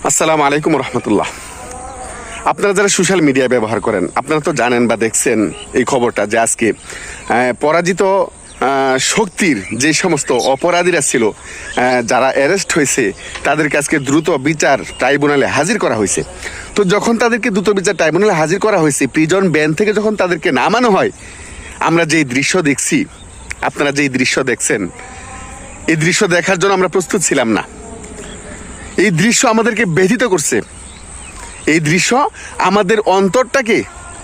আসসালামু আলাইকুম রহমতুল্লাহ। আপনারা যারা সোশ্যাল মিডিয়া ব্যবহার করেন আপনারা তো জানেন বা দেখছেন এই খবরটা যে আজকে পরাজিত শক্তির যে সমস্ত অপরাধীরা ছিল, যারা অ্যারেস্ট হয়েছে তাদেরকে আজকে দ্রুত বিচার ট্রাইব্যুনালে হাজির করা হয়েছে। তো যখন তাদেরকে দ্রুত বিচার ট্রাইব্যুনালে হাজির করা হয়েছে, প্রিজন ভ্যান থেকে যখন তাদেরকে নামানো হয়, আমরা যেই দৃশ্য দেখছি, আপনারা যেই দৃশ্য দেখছেন, এই দৃশ্য দেখার জন্য আমরা প্রস্তুত ছিলাম না। এই দৃশ্য আমাদেরকে ব্যথিত করছে। এই দৃশ্য আমাদের অন্তরটাকে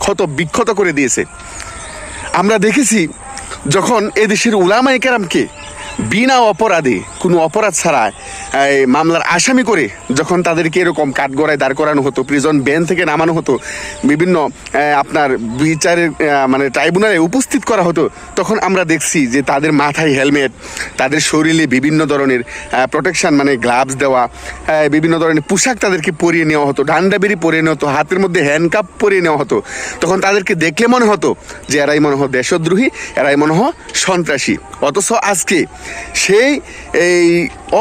ক্ষত বিক্ষত করে দিয়েছে। আমরা দেখেছি যখন এদেশের উলামায়ে কেরামকে বিনা অপরাধে, কোনো অপরাধ ছাড়া মামলার আসামি করে যখন তাদেরকে এরকম কাঠগড়ায় দাঁড় করানো হতো, প্রিজন ভ্যান থেকে নামানো হতো, বিভিন্ন আপনার বিচারের ট্রাইব্যুনালে উপস্থিত করা হতো, তখন আমরা দেখছি যে তাদের মাথায় হেলমেট, তাদের শরীরে বিভিন্ন ধরনের প্রোটেকশন গ্লাভস দেওয়া, বিভিন্ন ধরনের পোশাক তাদেরকে পরিয়ে নেওয়া হতো, ডান্ডা বেরি পরিয়ে নেওয়া হতো, হাতের মধ্যে হ্যান্ডকাপ পরিয়ে নেওয়া হতো। তখন তাদেরকে দেখলে মনে হতো যে এরাই মনে হয় দেশদ্রোহী, এরাই মনে হয় সন্ত্রাসী। অথচ আজকে সেই এই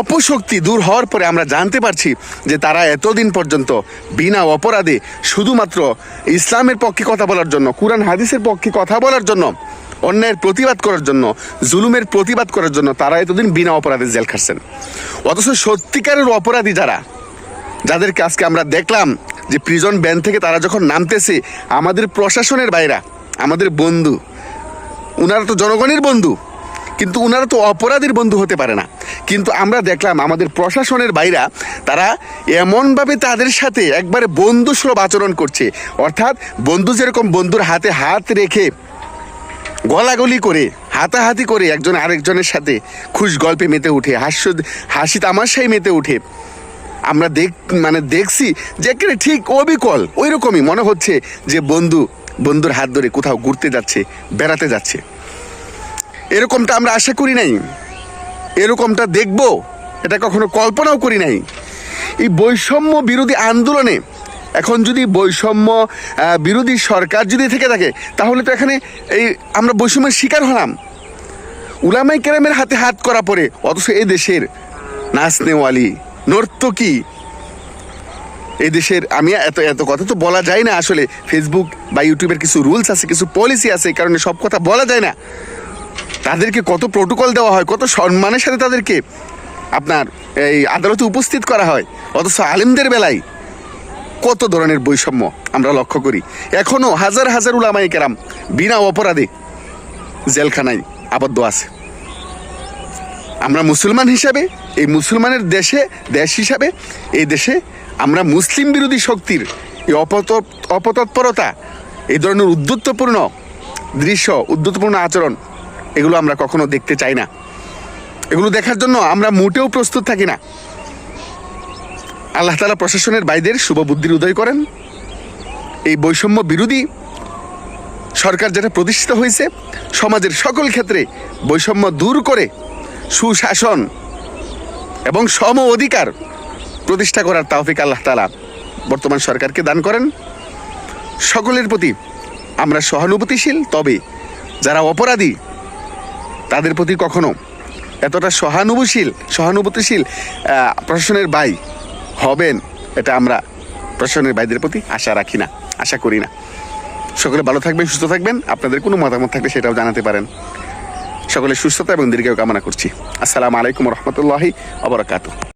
অপশক্তি দূর হওয়ার পরে আমরা জানতে পারছি যে তারা এতদিন পর্যন্ত বিনা অপরাধে শুধুমাত্র ইসলামের পক্ষে কথা বলার জন্য, কুরআন হাদিসের পক্ষে কথা বলার জন্য, অন্যায়ের প্রতিবাদ করার জন্য, জুলুমের প্রতিবাদ করার জন্য তারা এতদিন বিনা অপরাধে জেল খাটছেন। অথচ সত্যিকারের অপরাধী যারা, যাদেরকে আজকে আমরা দেখলাম যে প্রিজন ভ্যান থেকে তারা যখন নামতেছে, আমাদের প্রশাসনের বাইরা, আমাদের বন্ধু, ওনারা তো জনগণের বন্ধু, কিন্তু ওনারা তো অপরাধীর বন্ধু হতে পারে না। কিন্তু আমরা দেখলাম আমাদের প্রশাসনের বাইরা তারা এমনভাবে তাদের সাথে একবারে বন্ধুসুলভ আচরণ করছে। অর্থাৎ বন্ধু যেরকম বন্ধুর হাতে হাত রেখে গলাগলি করে, হাতাহাতি করে একজন আরেকজনের সাথে খুশ গল্পে মেতে উঠে, হাসি তামাশায় মেতে উঠে, আমরা দেখছি যে একেবারে ঠিক অবিকল ওই রকমই মনে হচ্ছে যে বন্ধুর হাত ধরে কোথাও ঘুরতে যাচ্ছে, বেড়াতে যাচ্ছে। এরকমটা আমরা আশা করি নাই, এরকমটা দেখব এটা কখনো কল্পনাও করি নাই। এই বৈষম্য বিরোধী আন্দোলনে এখন যদি বৈষম্য বিরোধী সরকার যদি থেকে থাকে, তাহলে তো এখানে আমরা বৈষম্যের শিকার হলাম। উলামায়ে কেরামের হাতে হাত করা পড়ে, অথচ এই দেশের নাচনেওয়ালি, নর্তকী, এই দেশের, আমি এত কথা তো বলা যায় না আসলে। ফেসবুক বা ইউটিউবের কিছু রুলস আছে, কিছু পলিসি আছে, এই কারণে সব কথা বলা যায় না। তাদেরকে কত প্রোটোকল দেওয়া হয়, কত সম্মানের সাথে তাদেরকে আপনার এই আদালতে উপস্থিত করা হয়, অথচ আলেমদের বেলায় কত ধরনের বৈষম্য আমরা লক্ষ্য করি। এখনও হাজার হাজার উলামায়ে কেরাম বিনা অপরাধে জেলখানায় আবদ্ধ আছে। আমরা মুসলমান হিসাবে, এই মুসলমানের দেশ হিসাবে, এই দেশে আমরা মুসলিম বিরোধী শক্তির এই অপতৎপরতা, এই ধরনের উদ্ধত্তপূর্ণ দৃশ্য, উদ্ধত্তপূর্ণ আচরণ, এগুলো আমরা কখনো দেখতে চাই না। এগুলো দেখার জন্য আমরা মোটেও প্রস্তুত থাকি না। আল্লাহ তাআলা প্রশাসনের ভাইদের শুভ বুদ্ধির উদয় করেন। এই বৈষম্য বিরোধী সরকার যেটা প্রতিষ্ঠিত হয়েছে, সমাজের সকল ক্ষেত্রে বৈষম্য দূর করে সুশাসন এবং সম অধিকার প্রতিষ্ঠা করার তৌফিক আল্লাহ তাআলা বর্তমান সরকারকে দান করেন। সকলের প্রতি আমরা সহানুভূতিশীল, তবে যারা অপরাধী তাদের প্রতি কখনো এতটা সহানুভূতিশীল প্রশাসনের ভাই হবেন, এটা আমরা প্রশাসনের ভাইদের প্রতি আশা করি না। সকলে ভালো থাকবেন, সুস্থ থাকবেন। আপনাদের কোনো মতামত থাকলে সেটাও জানাতে পারেন। সকলের সুস্থতা এবং দীর্ঘায়ু কামনা করছি। আসসালামু আলাইকুম রহমতুল্লাহি ওয়া বারাকাতুহু।